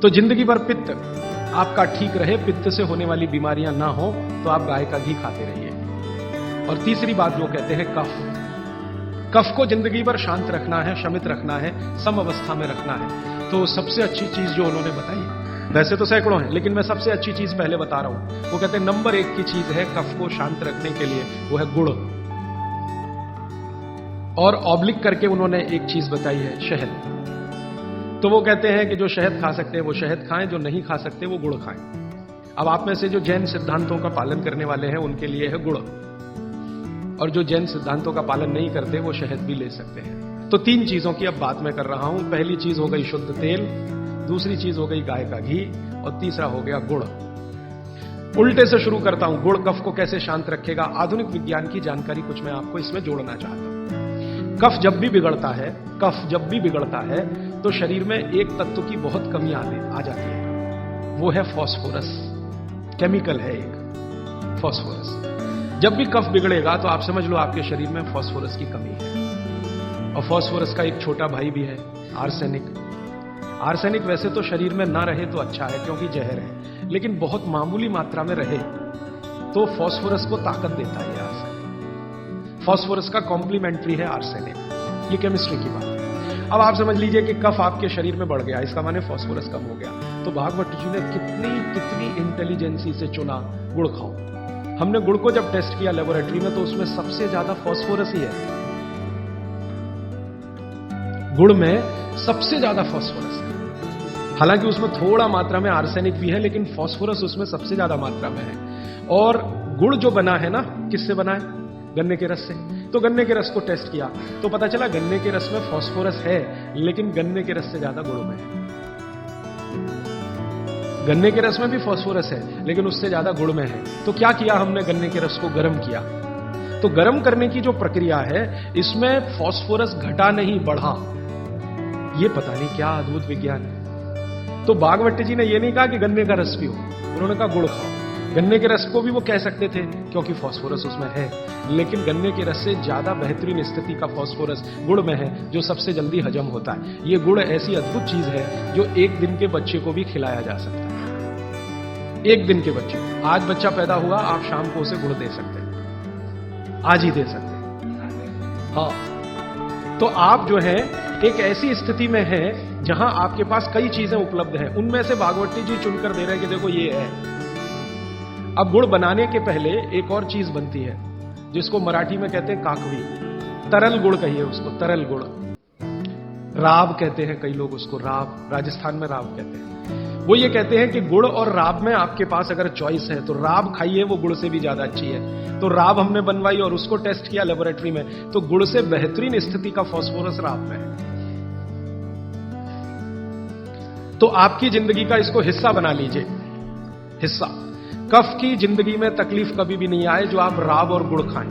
Speaker 1: तो जिंदगी भर पित्त आपका ठीक रहे, पित्त से होने वाली बीमारियां ना हो, तो आप गाय का घी खाते रहिए। और तीसरी बात वो कहते हैं कफ। कफ को जिंदगी भर शांत रखना है, शमित रखना है, सम अवस्था में रखना है। तो सबसे अच्छी चीज जो उन्होंने बताई, वैसे तो सैकड़ों हैं, लेकिन मैं सबसे अच्छी चीज पहले बता रहा हूं। वो कहते हैं नंबर 1 की चीज है कफ को शांत रखने के लिए, वो है गुड़। और ऑब्लिक करके उन्होंने एक चीज बताई है, शहद। तो वो कहते हैं कि जो शहद खा सकते हैं वो शहद खाएं, जो नहीं खा सकते वो गुड़ खाएं। अब आप में से जो जैन सिद्धांतों का पालन करने वाले हैं उनके लिए है गुड़, और जो जैन सिद्धांतों का पालन नहीं करते वो शहद भी ले सकते हैं। तो 3 चीजों की अब बात मैं कर रहा हूं। पहली चीज हो गई शुद्ध तेल, दूसरी चीज हो गई गाय का घी, और तीसरा हो गया गुड़। उल्टे से शुरू करता हूं, गुड़ कफ को कैसे शांत रखेगा। आधुनिक विज्ञान की जानकारी कुछ मैं आपको इसमें जोड़ना चाहता हूं। कफ जब भी बिगड़ता है, कफ जब भी बिगड़ता है तो शरीर में एक तत्व की बहुत कमी आ जाती है, वो है फास्फोरस। केमिकल है एक फास्फोरस। जब भी कफ बिगड़ेगा तो आप समझ लो आपके शरीर में फास्फोरस की कमी है। और फास्फोरस का एक छोटा भाई भी है, आर्सेनिक। आर्सेनिक वैसे तो शरीर में ना रहे तो अच्छा है क्योंकि जहर है, लेकिन बहुत मामूली मात्रा में रहे तो फास्फोरस को ताकत देता है आर्सेनिक। फास्फोरस का कॉम्प्लीमेंट्री है आर्सेनिक, ये केमिस्ट्री की बात है। अब आप समझ लीजिए कि कफ आपके शरीर में बढ़ गया, इसका माने फास्फोरस कम हो गया। तो भागवत जी ने कितनी इंटेलिजेंसी से चुना, गुड़ खाओ। हमने गुड़ को जब टेस्ट किया लेबोरेटरी में तो उसमें सबसे ज्यादा फास्फोरस ही है। गुड़ में सबसे ज्यादा फास्फोरस है। हालांकि उसमें थोड़ा मात्रा में आर्सेनिक भी है, लेकिन फास्फोरस उसमें सबसे ज्यादा मात्रा में है। और गुड़ जो बना है ना, किससे बना है? गन्ने के रस से। तो गन्ने के रस को टेस्ट किया तो पता चला गन्ने के रस में फास्फोरस है, लेकिन गन्ने के रस से ज्यादा गुड़ में है। गन्ने के रस में भी फास्फोरस है, लेकिन उससे ज्यादा गुड़ में है। तो क्या किया हमने? गन्ने के रस को गर्म किया। तो गर्म करने की जो प्रक्रिया है, इसमें फास्फोरस घटा नहीं, बढ़ा। ये पता नहीं क्या अद्भुत विज्ञान है। तो भागवत जी ने यह नहीं कहा कि गन्ने का रस पियो, उन्होंने कहा गुड़ खाओ। गन्ने के रस को भी वो कह सकते थे क्योंकि फास्फोरस उसमें है, लेकिन गन्ने के रस से ज्यादा बेहतरीन स्थिति का फास्फोरस गुड़ में है, जो सबसे जल्दी हजम होता है। ये गुड़ ऐसी अद्भुत चीज है जो 1 दिन के बच्चे को भी खिलाया जा सकता है। 1 दिन के बच्चे, आज बच्चा पैदा हुआ, आप शाम को उसे गुड़ दे सकते हैं, आज ही दे सकते हैं। हाँ, तो आप जो है एक ऐसी स्थिति में है जहां आपके पास कई चीजें उपलब्ध हैं, उनमें से भागवती जी चुनकर दे रहे हैं कि देखो ये है। अब गुड़ बनाने के पहले एक और चीज बनती है जिसको मराठी में कहते हैं काकवी, तरल गुड़ कहिए उसको, तरल गुड़। राब कहते हैं कई लोग उसको, राब, राजस्थान में राब कहते हैं। वो ये कहते हैं कि गुड़ और राब में आपके पास अगर चॉइस है तो राब खाइए, वो गुड़ से भी ज्यादा अच्छी है। तो राब हमने बनवाई और उसको टेस्ट किया लेबोरेटरी में, तो गुड़ से बेहतरीन स्थिति का फास्फोरस राब में है। तो आपकी जिंदगी का इसको हिस्सा बना लीजिए, हिस्सा। कफ की जिंदगी में तकलीफ कभी भी नहीं आए जो आप राब और गुड़ खाएं।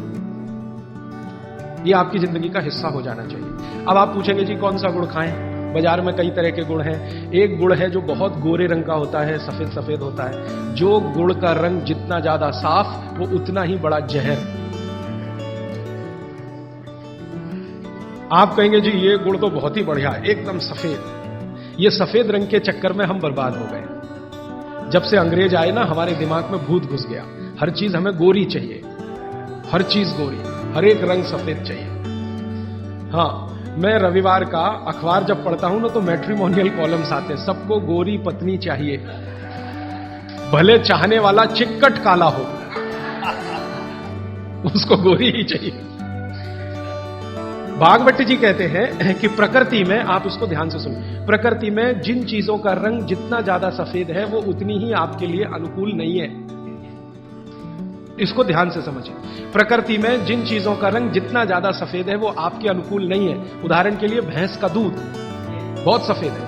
Speaker 1: ये आपकी जिंदगी का हिस्सा हो जाना चाहिए। अब आप पूछेंगे जी कौन सा गुड़ खाएं? बाजार में कई तरह के गुड़ हैं। एक गुड़ है जो बहुत गोरे रंग का होता है, सफेद सफेद होता है। जो गुड़ का रंग जितना ज्यादा साफ वो उतना ही बड़ा जहर। आप कहेंगे जी ये गुड़ तो बहुत ही बढ़िया है, एकदम सफेद। ये सफेद रंग के चक्कर में हम बर्बाद हो गए। जब से अंग्रेज आए ना, हमारे दिमाग में भूत घुस गया। हर चीज हमें गोरी चाहिए, हर चीज गोरी, हर एक रंग सफेद चाहिए। हाँ, मैं रविवार का अखबार जब पढ़ता हूं ना तो मैट्रिमोनियल कॉलम्स आते हैं। सबको गोरी पत्नी चाहिए, भले चाहने वाला चिक्कट काला हो, उसको गोरी ही चाहिए। भागवत जी कहते हैं कि प्रकृति में, आप इसको ध्यान से सुनिए, प्रकृति में जिन चीजों का रंग जितना ज्यादा सफेद है वो उतनी ही आपके लिए अनुकूल नहीं है। इसको ध्यान से समझिए। प्रकृति में जिन चीजों का रंग जितना ज्यादा सफेद है वो आपके अनुकूल नहीं है। उदाहरण के लिए भैंस का दूध बहुत सफेद है,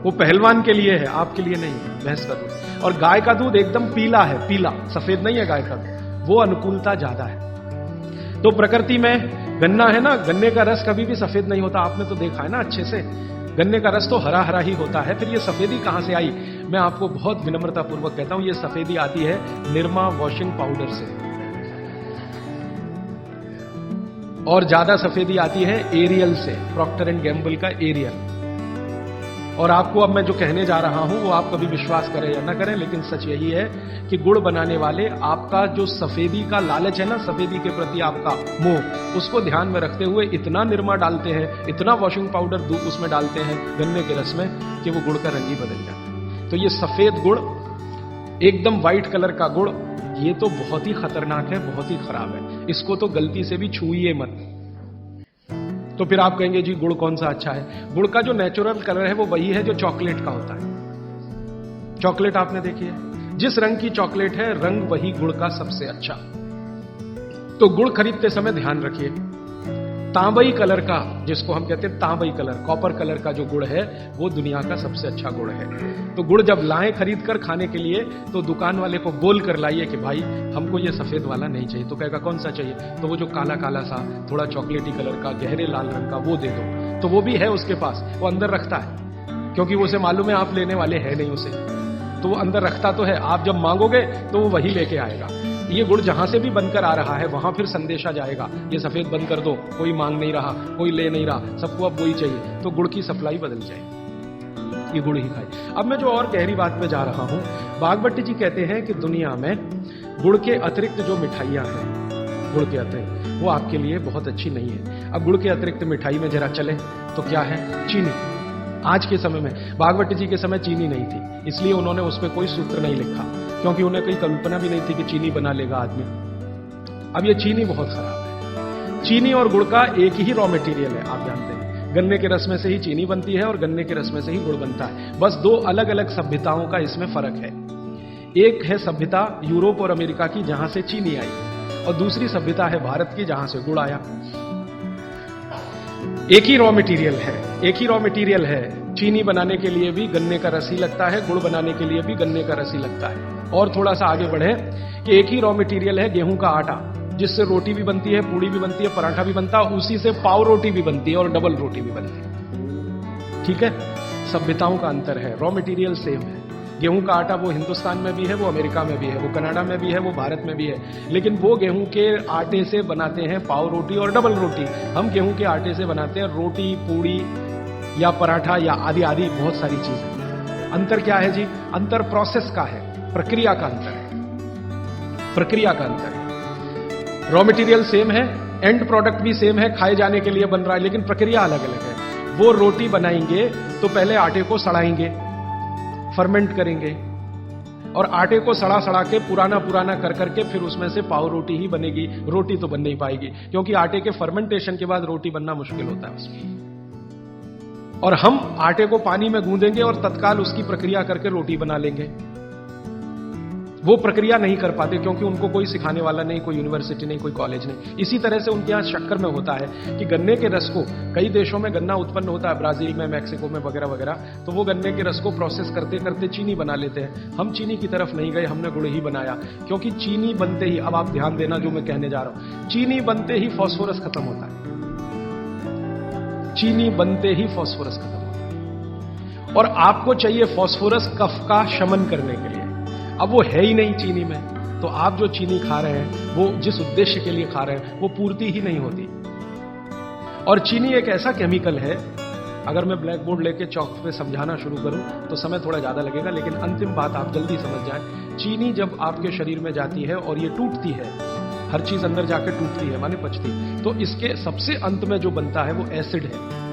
Speaker 1: वो पहलवान के लिए है, आपके लिए नहीं है भैंस का दूध। और गाय का दूध एकदम पीला है, पीला सफेद नहीं है गाय का दूध, वो अनुकूलता ज्यादा है। तो प्रकृति में गन्ना है ना, गन्ने का रस कभी भी सफेद नहीं होता, आपने तो देखा है ना अच्छे से। गन्ने का रस तो हरा हरा ही होता है। फिर ये सफेदी कहां से आई? मैं आपको बहुत विनम्रता पूर्वक कहता हूं, ये सफेदी आती है निरमा वॉशिंग पाउडर से, और ज्यादा सफेदी आती है एरियल से, प्रॉक्टर एंड गैम्बल का एरियल। और आपको अब मैं जो कहने जा रहा हूं वो आप कभी विश्वास करें या ना करें, लेकिन सच यही है कि गुड़ बनाने वाले आपका जो सफेदी का लालच है ना, सफेदी के प्रति आपका मोह, उसको ध्यान में रखते हुए इतना निरमा डालते हैं, इतना वॉशिंग पाउडर उसमें डालते हैं गन्ने के रस में कि वो गुड़ का रंग ही बदल जाता है। तो ये सफेद गुड़, एकदम व्हाइट कलर का गुड़, ये तो बहुत ही खतरनाक है, बहुत ही खराब है। इसको तो गलती से भी छूइए मत। तो फिर आप कहेंगे जी गुड़ कौन सा अच्छा है? गुड़ का जो नेचुरल कलर है वो वही है जो चॉकलेट का होता है। चॉकलेट आपने देखी है, जिस रंग की चॉकलेट है रंग वही गुड़ का सबसे अच्छा। तो गुड़ खरीदते समय ध्यान रखिए, तांबई कलर का, जिसको हम कहते हैं तांबई कलर, कॉपर कलर का जो गुड़ है वो दुनिया का सबसे अच्छा गुड़ है। तो गुड़ जब लाएं खरीद कर खाने के लिए तो दुकान वाले को बोल कर लाइए कि भाई हमको ये सफेद वाला नहीं चाहिए। तो कहेगा कौन सा चाहिए? तो वो जो काला काला सा थोड़ा चॉकलेटी कलर का गहरे लाल रंग का वो दे दो। तो वो भी है उसके पास, वो अंदर रखता है, क्योंकि उसे मालूम है आप लेने वाले हैं नहीं उसे, तो वो अंदर रखता तो है। आप जब मांगोगे तो वो वही लेके आएगा। ये गुड़ जहां से भी बनकर आ रहा है वहां फिर संदेशा जाएगा, ये सफेद बंद कर दो, कोई मांग नहीं रहा, कोई ले नहीं रहा, सबको अब वही चाहिए। तो गुड़ की सप्लाई बदल जाएगी, ये गुड़ ही खाए। अब मैं जो और गहरी बात पे जा रहा हूं, भागवत जी कहते हैं कि दुनिया में गुड़ के अतिरिक्त जो मिठाइयां हैं, गुड़ के अतिरिक्त, वो आपके लिए बहुत अच्छी नहीं है। अब गुड़ के अतिरिक्त मिठाई में जरा चले तो क्या है? चीनी। आज के समय में, भागवत जी के समय चीनी नहीं थी, इसलिए उन्होंने उस पर कोई सूत्र नहीं लिखा, क्योंकि उन्हें कोई कल्पना भी नहीं थी कि चीनी बना लेगा आदमी। अब ये चीनी बहुत खराब है। चीनी और गुड़ का एक ही रॉ मटेरियल है, आप जानते हैं। गन्ने के रस में से ही चीनी बनती है और गन्ने के रस में से ही गुड़ बनता है। बस दो अलग अलग सभ्यताओं का इसमें फर्क है। एक है सभ्यता यूरोप और अमेरिका की, जहां से चीनी आई, और दूसरी सभ्यता है भारत की, जहां से गुड़ आया। एक ही रॉ मटेरियल है, एक ही रॉ मटेरियल है। चीनी बनाने के लिए भी गन्ने का रस ही लगता है, गुड़ बनाने के लिए भी गन्ने का रस ही लगता है। और थोड़ा सा आगे बढ़े कि एक ही रॉ मटेरियल है गेहूं का आटा, जिससे रोटी भी बनती है, पूड़ी भी बनती है, पराठा भी बनता है, उसी से पाव रोटी भी बनती है और डबल रोटी भी बनती है। ठीक है, सभ्यताओं का अंतर है, रॉ मटेरियल सेम है। गेहूं का आटा वो हिंदुस्तान में भी है, वो अमेरिका में भी है, वो कनाडा में भी है, वो भारत में भी है, लेकिन वो गेहूं के आटे से बनाते हैं पाव रोटी और डबल रोटी। हम गेहूं के आटे से बनाते हैं रोटी, पूड़ी या पराठा या आदि आदि बहुत सारी चीजें। अंतर क्या है जी? अंतर प्रोसेस का है, प्रक्रिया का अंतर है, प्रक्रिया का अंतर है। रॉ मटेरियल सेम है, एंड प्रोडक्ट भी सेम है, खाए जाने के लिए बन रहा है, लेकिन प्रक्रिया अलग अलग है। वो रोटी बनाएंगे तो पहले आटे को सड़ाएंगे, फर्मेंट करेंगे, और आटे को सड़ा सड़ा के पुराना पुराना कर करके फिर उसमें से पाव रोटी ही बनेगी। रोटी तो बन नहीं पाएगी, क्योंकि आटे के फर्मेंटेशन के बाद रोटी बनना मुश्किल होता है उसमें। और हम आटे को पानी में गूंदेंगे और तत्काल उसकी प्रक्रिया करके रोटी बना लेंगे। वो प्रक्रिया नहीं कर पाते क्योंकि उनको कोई सिखाने वाला नहीं, कोई यूनिवर्सिटी नहीं, कोई कॉलेज नहीं। इसी तरह से उनके यहाँ शक्कर में होता है कि गन्ने के रस को, कई देशों में गन्ना उत्पन्न होता है, ब्राजील में, मैक्सिको में वगैरह वगैरह, तो वो गन्ने के रस को प्रोसेस करते करते चीनी बना लेते हैं। हम चीनी की तरफ नहीं गए, हमने गुड़ ही बनाया, क्योंकि चीनी बनते ही, अब आप ध्यान देना जो मैं कहने जा रहा हूं, चीनी बनते ही फास्फोरस खत्म होता है। चीनी बनते ही फास्फोरस खत्म होता है, और आपको चाहिए फास्फोरस कफ का शमन करने के लिए। अब वो है ही नहीं चीनी में, तो आप जो चीनी खा रहे हैं वो जिस उद्देश्य के लिए खा रहे हैं वो पूर्ति ही नहीं होती। और चीनी एक ऐसा केमिकल है, अगर मैं ब्लैक बोर्ड लेके चौक पे समझाना शुरू करूं तो समय थोड़ा ज्यादा लगेगा, लेकिन अंतिम बात आप जल्दी समझ जाएं। चीनी जब आपके शरीर में जाती है और ये टूटती है, हर चीज अंदर जाके टूटती है माने पचती, तो इसके सबसे अंत में जो बनता है वो एसिड है।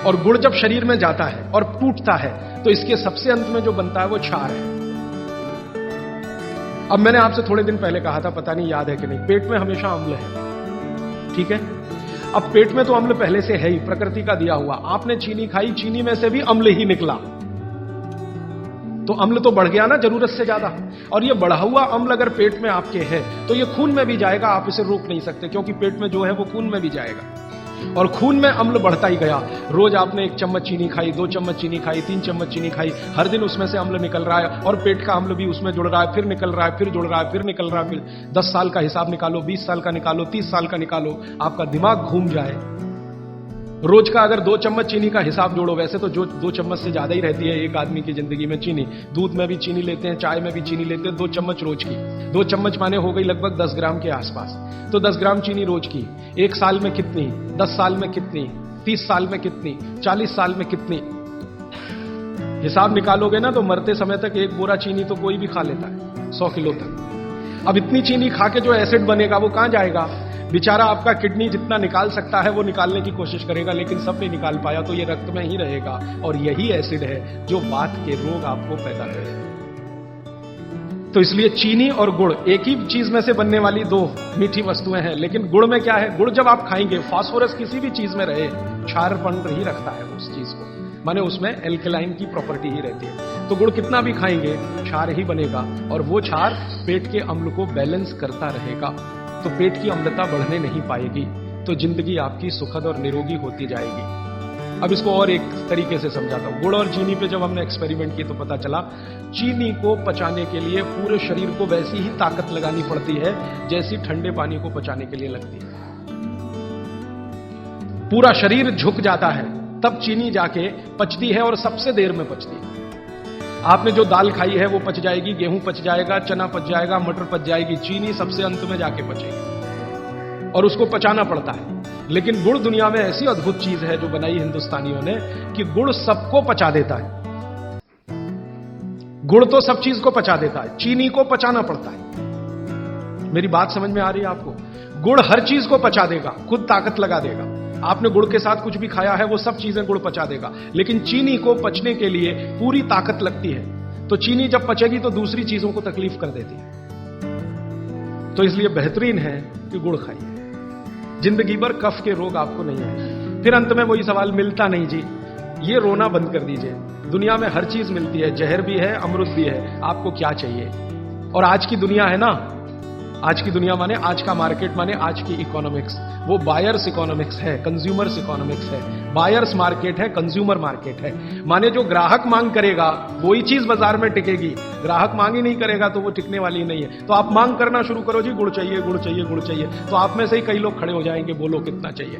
Speaker 1: और गुड़ जब शरीर में जाता है और टूटता है तो इसके सबसे अंत में जो बनता है वो क्षार है। अब मैंने आपसे थोड़े दिन पहले कहा था, पता नहीं याद है कि नहीं, पेट में हमेशा अम्ल है, ठीक है। अब पेट में तो अम्ल पहले से है ही, प्रकृति का दिया हुआ। आपने चीनी खाई, चीनी में से भी अम्ल ही निकला, तो अम्ल तो बढ़ गया ना जरूरत से ज्यादा। और ये बढ़ा हुआ अम्ल अगर पेट में आपके है तो ये खून में भी जाएगा, आप इसे रोक नहीं सकते, क्योंकि पेट में जो है वो खून में भी जाएगा। और खून में अम्ल बढ़ता ही गया। रोज आपने 1 चम्मच चीनी खाई, 2 चम्मच चीनी खाई, 3 चम्मच चीनी खाई, हर दिन उसमें से अम्ल निकल रहा है, और पेट का अम्ल भी उसमें जुड़ रहा है, फिर निकल रहा है, फिर जुड़ रहा है, फिर निकल रहा है। फिर 10 साल का हिसाब निकालो, 20 साल का निकालो, 30 साल का निकालो, आपका दिमाग घूम जाए। रोज का अगर 2 चम्मच चीनी का हिसाब जोड़ो, वैसे तो जो 2 चम्मच से ज्यादा ही रहती है एक आदमी की जिंदगी में चीनी। दूध में भी चीनी लेते हैं, चाय में भी चीनी लेते हैं, 2 चम्मच रोज की। 2 चम्मच माने हो गई लगभग 10 ग्राम के आसपास। तो 10 ग्राम चीनी रोज की, 1 साल में कितनी, 10 साल में कितनी, 30 साल में कितनी, 40 साल में कितनी, हिसाब निकालोगे ना तो मरते समय तक 1 बोरा चीनी तो कोई भी खा लेता है, 100 किलो तक। अब इतनी चीनी खा के जो एसिड बनेगा वो कहां जाएगा? बेचारा आपका किडनी जितना निकाल सकता है वो निकालने की कोशिश करेगा, लेकिन सब नहीं निकाल पाया, तो ये रक्त में ही रहेगा। और यही एसिड है जो वात के रोग आपको पैदा करेगा। तो इसलिए चीनी और गुड़ एक ही चीज में से बनने वाली 2 मीठी वस्तुएं हैं, लेकिन गुड़ में क्या है, गुड़ जब आप खाएंगे, फास्फोरस किसी भी चीज में रहे, क्षारपन ही रखता है उस चीज को, माने उसमें एल्कलाइन की प्रॉपर्टी ही रहती है। तो गुड़ कितना भी खाएंगे क्षार ही बनेगा, और वो क्षार पेट के अम्ल को बैलेंस करता रहेगा, तो पेट की अम्लता बढ़ने नहीं पाएगी, तो जिंदगी आपकी सुखद और निरोगी होती जाएगी। अब इसको और एक तरीके से समझाता हूं। गुड़ और चीनी पे जब हमने एक्सपेरिमेंट की तो पता चला चीनी को पचाने के लिए पूरे शरीर को वैसी ही ताकत लगानी पड़ती है जैसी ठंडे पानी को पचाने के लिए लगती है। पूरा शरीर झुक जाता है, तब चीनी जाके पचती है, और सबसे देर में पचती है। आपने जो दाल खाई है वो पच जाएगी, गेहूं पच जाएगा, चना पच जाएगा, मटर पच जाएगी, चीनी सबसे अंत में जाके पचेगी, और उसको पचाना पड़ता है। लेकिन गुड़ दुनिया में ऐसी अद्भुत चीज है जो बनाई हिंदुस्तानियों ने, कि गुड़ सबको पचा देता है। गुड़ तो सब चीज को पचा देता है, चीनी को पचाना पड़ता है। मेरी बात समझ में आ रही है आपको? गुड़ हर चीज को पचा देगा, खुद ताकत लगा देगा। आपने गुड़ के साथ कुछ भी खाया है वो सब चीजें गुड़ पचा देगा, लेकिन चीनी को पचने के लिए पूरी ताकत लगती है। तो चीनी जब पचेगी तो दूसरी चीजों को तकलीफ कर देती है। तो इसलिए बेहतरीन है कि गुड़ खाइए, जिंदगी भर कफ के रोग आपको नहीं आए। फिर अंत में वही सवाल, मिलता नहीं जी, ये रोना बंद कर दीजिए। दुनिया में हर चीज मिलती है, जहर भी है, अमृत भी है, आपको क्या चाहिए? और आज की दुनिया है ना, आज की दुनिया माने आज का मार्केट, माने आज की इकोनॉमिक्स, वो बायर्स इकोनॉमिक्स है, कंज्यूमर्स इकोनॉमिक्स है। बायर्स मार्केट है, कंज्यूमर मार्केट है, माने जो ग्राहक मांग करेगा वही चीज बाजार में टिकेगी। ग्राहक मांग ही नहीं करेगा तो वो टिकने वाली नहीं है। तो आप मांग करना शुरू करो, जी गुड़ चाहिए, गुड़ चाहिए, गुड़ चाहिए, तो आप में से ही कई लोग खड़े हो जाएंगे, बोलो कितना चाहिए।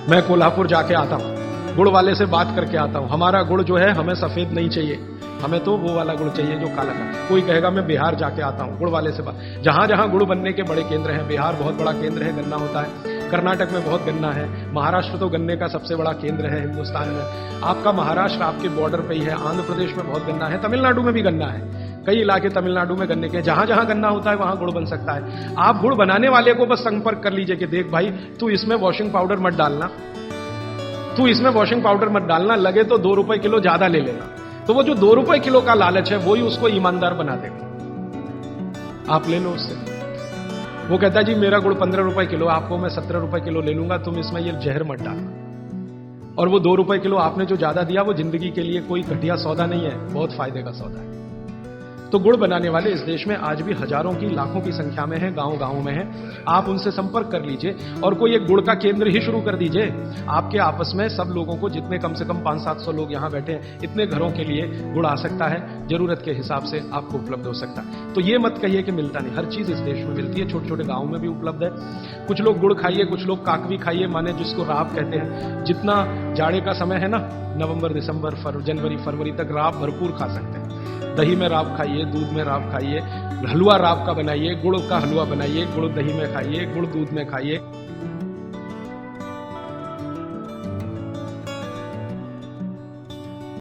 Speaker 1: मैं कोल्हापुर जाके आता हूं, गुड़ वाले से बात करके आता हूं, हमारा गुड़ जो है हमें सफेद नहीं चाहिए, हमें तो वो वाला गुड़ चाहिए जो काला का। कोई कहेगा मैं बिहार जाके आता हूं, गुड़ वाले से बात। जहां जहां गुड़ बनने के बड़े केंद्र हैं, बिहार बहुत बड़ा केंद्र है, गन्ना होता है, कर्नाटक में बहुत गन्ना है, महाराष्ट्र तो गन्ने का सबसे बड़ा केंद्र है हिंदुस्तान में। आपका महाराष्ट्र आपके बॉर्डर पे ही है, आंध्र प्रदेश में बहुत गन्ना है, तमिलनाडु में भी गन्ना है, कई इलाके तमिलनाडु में गन्ने के। जहां जहां गन्ना होता है वहां गुड़ बन सकता है। आप गुड़ बनाने वाले को बस संपर्क कर लीजिए कि देख भाई, तू इसमें वॉशिंग पाउडर मत डालना, तू इसमें वॉशिंग पाउडर मत डालना, लगे तो 2 रुपए किलो ज्यादा ले लेना। तो वो जो 2 रुपए किलो का लालच है वही उसको ईमानदार बना देगा। आप ले लो उससे। वो कहता है जी मेरा गुड़ 15 रुपए किलो, आपको मैं 17 रुपए किलो ले लूंगा, तुम इसमें ये जहर मत डालना। और वो 2 रुपए किलो आपने जो ज्यादा दिया वो जिंदगी के लिए कोई घटिया सौदा नहीं है, बहुत फायदे का सौदा है। तो गुड़ बनाने वाले इस देश में आज भी हजारों की लाखों की संख्या में हैं, गांव-गांव में हैं। आप उनसे संपर्क कर लीजिए और कोई एक गुड़ का केंद्र ही शुरू कर दीजिए। आपके आपस में सब लोगों को, जितने कम से कम 500-700 लोग यहां बैठे हैं, इतने घरों के लिए गुड़ आ सकता है, जरूरत के हिसाब से आपको उपलब्ध हो सकता है। तो ये मत कहिए कि मिलता नहीं, हर चीज इस देश में मिलती है, छोटे छोटे गांवों में भी उपलब्ध है। कुछ लोग गुड़ खाइए, कुछ लोग काकवी खाइए, माने जिसको राब कहते हैं। जितना जाड़े का समय है ना, नवंबर, दिसंबर, जनवरी, फरवरी तक राब भरपूर खा सकते हैं। दही में राब खाइए, दूध में राब खाइए, हलवा राब का बनाइए, गुड़ का हलवा बनाइए, गुड़ दही में खाइए, गुड़ दूध में खाइए।